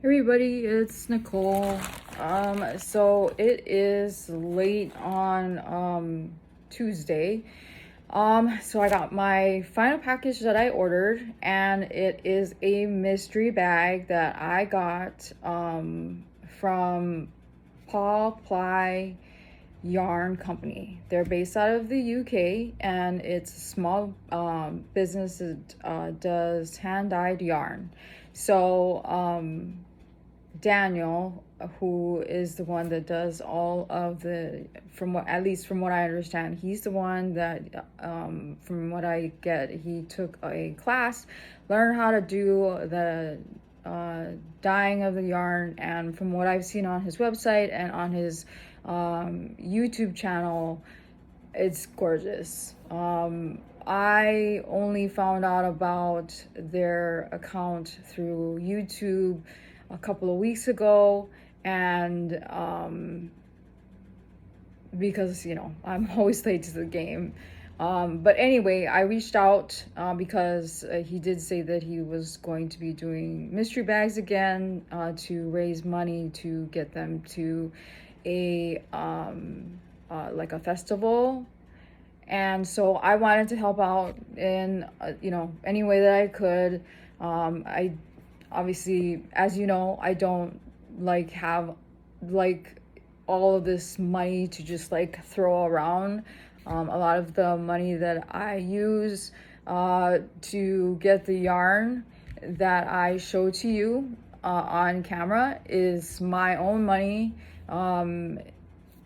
Everybody, it's Nicole. So it is late on Tuesday. So I got my final package that I ordered, and it is a mystery bag that I got from Paw Ply Yarn Company. They're based out of the UK, and it's a small business that does hand-dyed yarn. So Daniel, who is the one that does all of the, from what, at least from what I understand, he's the one that, from what I get, he took a class, learned how to do the dyeing of the yarn, and from what I've seen on his website and on his YouTube channel, it's gorgeous. I only found out about their account through YouTube a couple of weeks ago, and because I'm always late to the game. But anyway, I reached out because he did say that he was going to be doing mystery bags again to raise money to get them to a like a festival. And so I wanted to help out in any way that I could. I obviously, as you know, I don't have all of this money to just throw around. A lot of the money that I use to get the yarn that I show to you on camera is my own money. I'm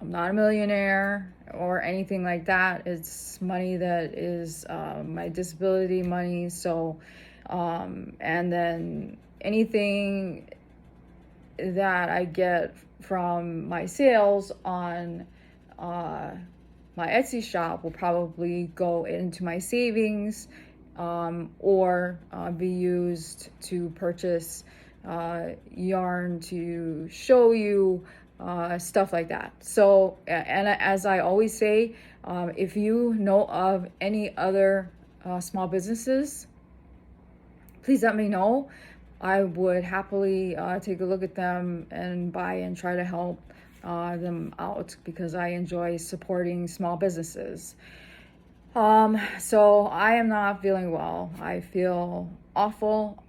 not a millionaire or anything like that. It's money that is my disability money. So and then anything that I get from my sales on my Etsy shop will probably go into my savings or be used to purchase yarn to show you, stuff like that. So, and as I always say, if you know of any other small businesses, please let me know. I would happily take a look at them and buy and try to help them out, because I enjoy supporting small businesses. So I am not feeling well. I feel awful.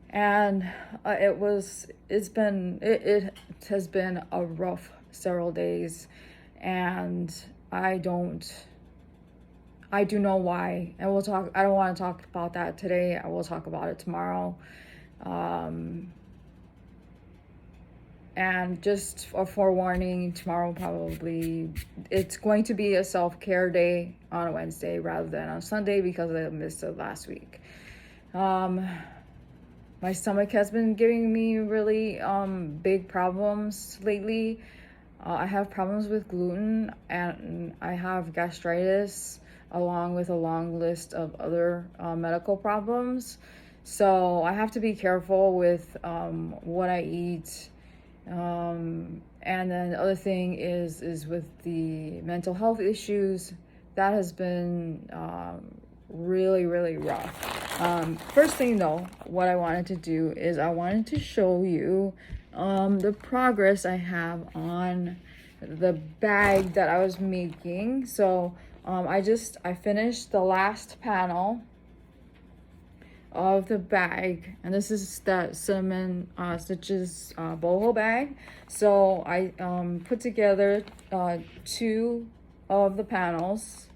And it has been a rough several days, and I do know why, and I don't want to talk about that today. I will talk about it tomorrow. And just a forewarning, tomorrow probably, it's going to be a self-care day on a Wednesday rather than on Sunday, because I missed it last week. My stomach has been giving me really big problems lately. I have problems with gluten, and I have gastritis, along with a long list of other medical problems. So I have to be careful with what I eat. And then the other thing is with the mental health issues, that has been really, really rough. First thing though, what I wanted to do is I wanted to show you the progress I have on the bag that I was making. So I finished the last panel of the bag, and this is that cinnamon stitches boho bag. So I put together 2 of the panels,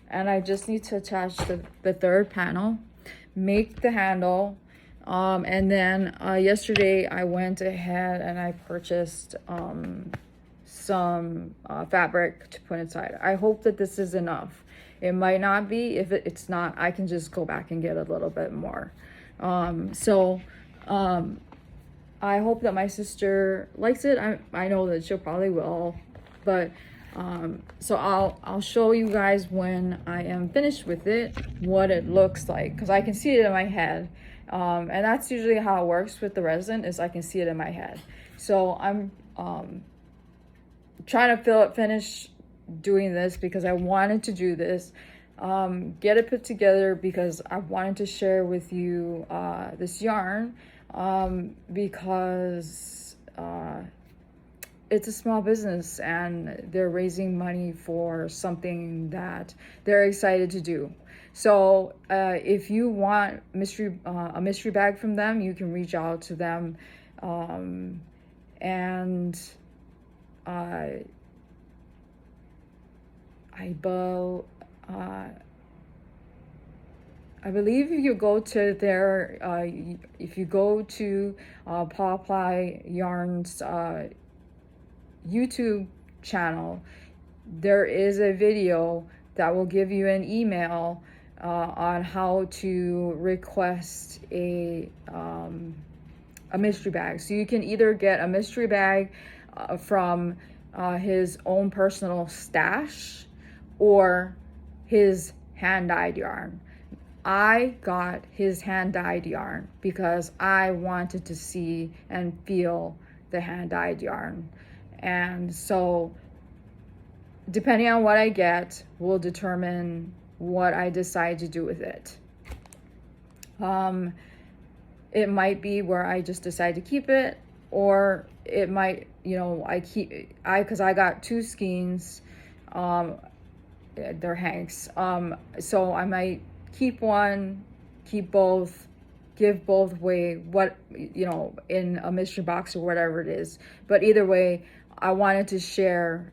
and I just need to attach the third panel, make the handle, and then yesterday I went ahead and I purchased some fabric to put inside. I hope that this is enough. It might not be. If it's not, I can just go back and get a little bit more. I hope that my sister likes it. I know that she'll probably will, but so I'll show you guys when I am finished with it what it looks like, because I can see it in my head, and that's usually how it works with the resin, is I can see it in my head. So I'm trying to finish doing this because I wanted to do this get it put together because I wanted to share with you this yarn because it's a small business and they're raising money for something that they're excited to do. So if you want a mystery bag from them, you can reach out to them, and I believe if you go to their if you go to Paw Ply Yarns YouTube channel, there is a video that will give you an email on how to request a mystery bag. So you can either get a mystery bag from his own personal stash or his hand-dyed yarn. I got his hand-dyed yarn because I wanted to see and feel the hand-dyed yarn. And so depending on what I get will determine what I decide to do with it. It might be where I just decide to keep it, or it might, because I got two skeins, they're Hanks. So I might keep one, keep both, give both away, in a mystery box or whatever it is. But either way, I wanted to share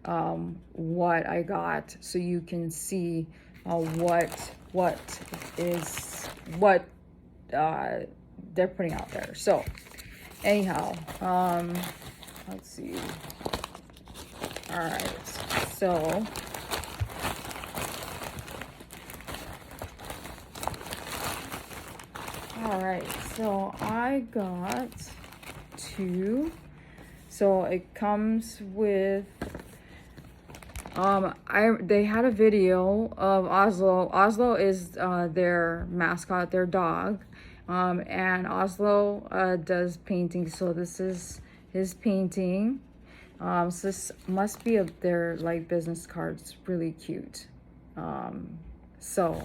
what I got so you can see what they're putting out there. So anyhow, let's see. All right, so I got two. So it comes with they had a video of Oslo. Oslo is their mascot, their dog. And Oslo does painting, so this is his painting. So this must be their like business card. It's really cute. So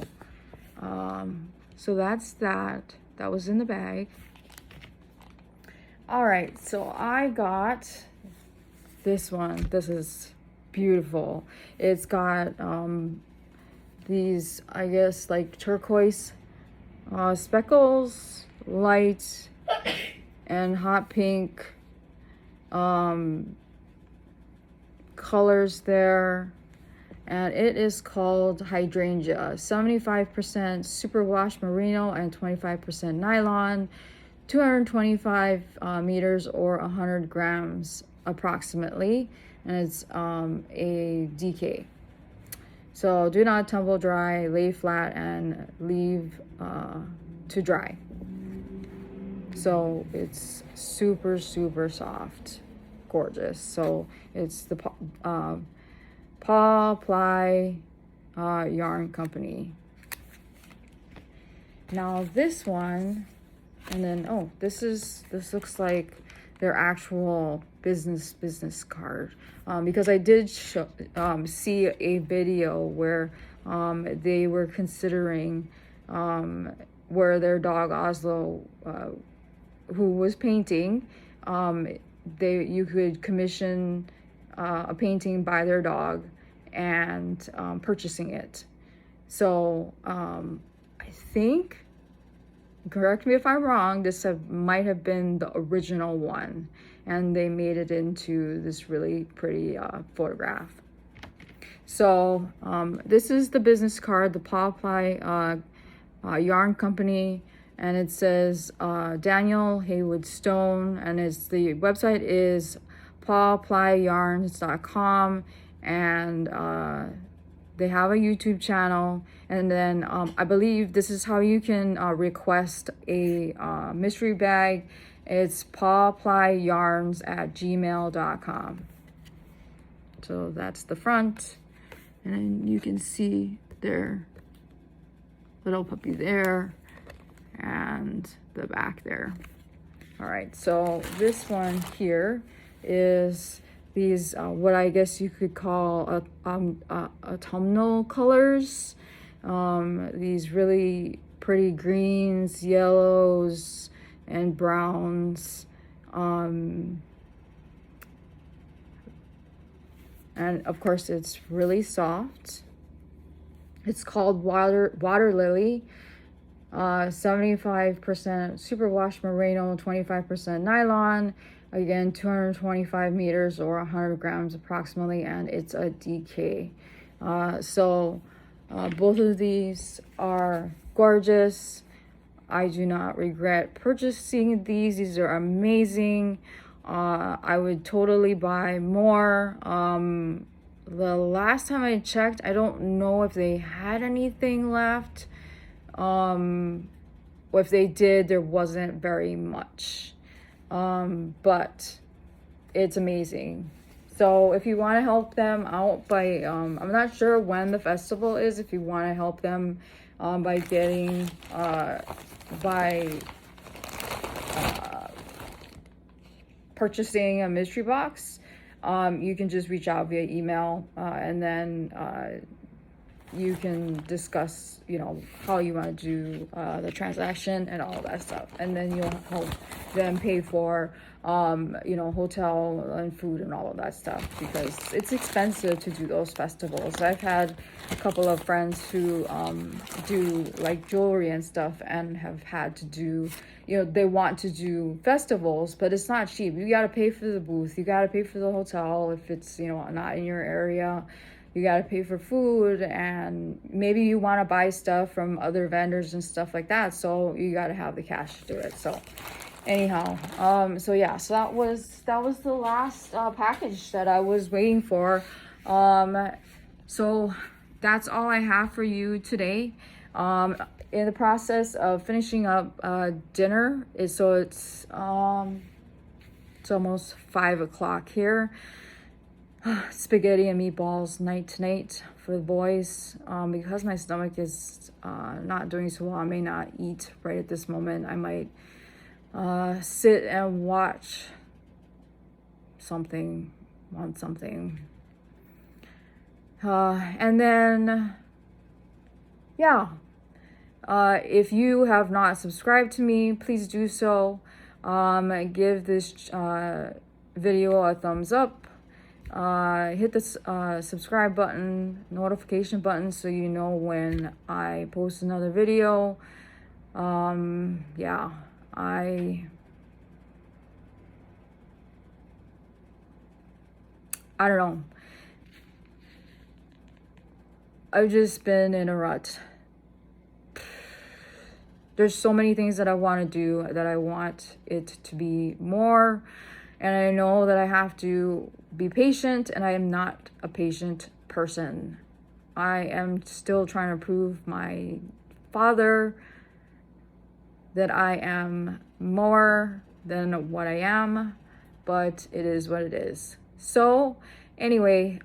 that's that. That was in the bag. All right, so I got this one. This is beautiful. It's got these, I guess, like turquoise speckles, light, and hot pink colors there. And it is called Hydrangea. 75% superwash merino and 25% nylon. 225 meters or 100 grams approximately, and it's a DK. So do not tumble dry, lay flat, and leave to dry. So it's super soft, gorgeous. So it's the Paw Ply Yarn Company. Now this one, and then this looks like their actual business card, because I did see a video where they were considering where their dog Oslo, who was painting, you could commission a painting by their dog and purchasing it. So I think, correct me if I'm wrong, this might have been the original one, and they made it into this really pretty photograph. So this is the business card, the Paw Ply Yarn Company, and it says Daniel Haywood Stone, and the website is pawplyyarns.com, and they have a YouTube channel. And then I believe this is how you can request a mystery bag. It's pawplyyarns@gmail.com. So that's the front, and then you can see their little puppy there and the back there. All right, so this one here is these what I guess you could call autumnal colors. These really pretty greens, yellows, and browns. And of course, it's really soft. It's called water lily. 75% superwash merino, 25% nylon. Again, 225 meters or 100 grams approximately, and it's a DK. Both of these are gorgeous. I do not regret purchasing these. These are amazing. I would totally buy more. The last time I checked, I don't know if they had anything left. Or if they did, there wasn't very much. But it's amazing. So if you want to help them out by, I'm not sure when the festival is, if you want to help them by getting, purchasing a mystery box, you can just reach out via email, and then you can discuss, how you want to do the transaction and all that stuff. And then you'll help them pay for, hotel and food and all of that stuff, because it's expensive to do those festivals. I've had a couple of friends who do like jewelry and stuff and have had to do, they want to do festivals, but it's not cheap. You got to pay for the booth. You got to pay for the hotel if it's, not in your area. You got to pay for food, and maybe you want to buy stuff from other vendors and stuff like that. So you got to have the cash to do it. So anyhow, so that was the last package that I was waiting for. So that's all I have for you today. In the process of finishing up dinner, it's almost 5 o'clock here. Spaghetti and meatballs night to night for the boys. Because my stomach is not doing so well, I may not eat right at this moment. I might sit and watch something on something. And then, if you have not subscribed to me, please do so. Give this video a thumbs up. Hit the subscribe button, notification button, so you know when I post another video. I don't know. I've just been in a rut. There's so many things that I want to do, that I want it to be more. And I know that I have to be patient, and I am not a patient person. I am still trying to prove my father that I am more than what I am, but it is what it is. So anyway,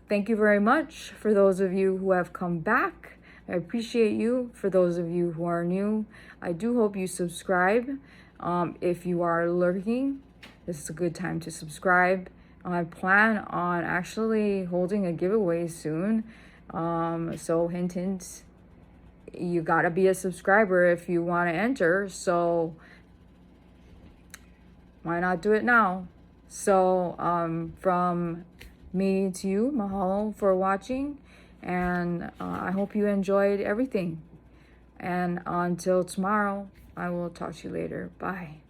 thank you very much for those of you who have come back. I appreciate you. For those of you who are new, I do hope you subscribe. If you are lurking, this is a good time to subscribe. I plan on actually holding a giveaway soon. So hint, hint, you gotta be a subscriber if you want to enter. So why not do it now? So from me to you, mahalo for watching. And I hope you enjoyed everything. And until tomorrow, I will talk to you later. Bye.